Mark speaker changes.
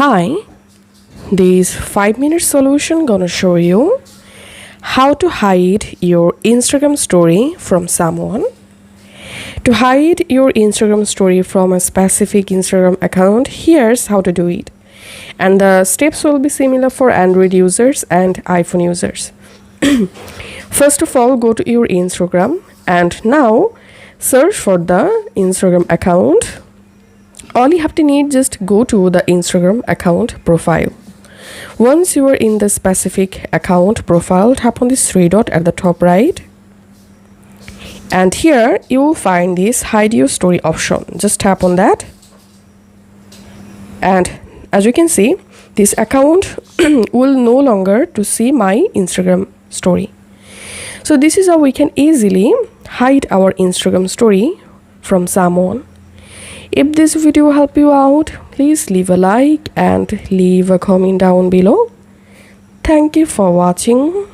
Speaker 1: Hi, this 5-minute solution gonna show you how to hide your Instagram story from someone. To hide your Instagram story from a specific Instagram account, here's how to do it. And the steps will be similar for Android users and iPhone users. First of all, go to your Instagram and now search for the Instagram account. All you have to need, just go to the Instagram account profile. Once you are in the specific account profile, tap on this three dot at the top right, and here you will find this hide your story option. Just tap on that, and as you can see, this account will no longer to see my Instagram story. So this is how we can easily hide our Instagram story from someone. If this video helped you out, please leave a like and leave a comment down below. Thank you for watching.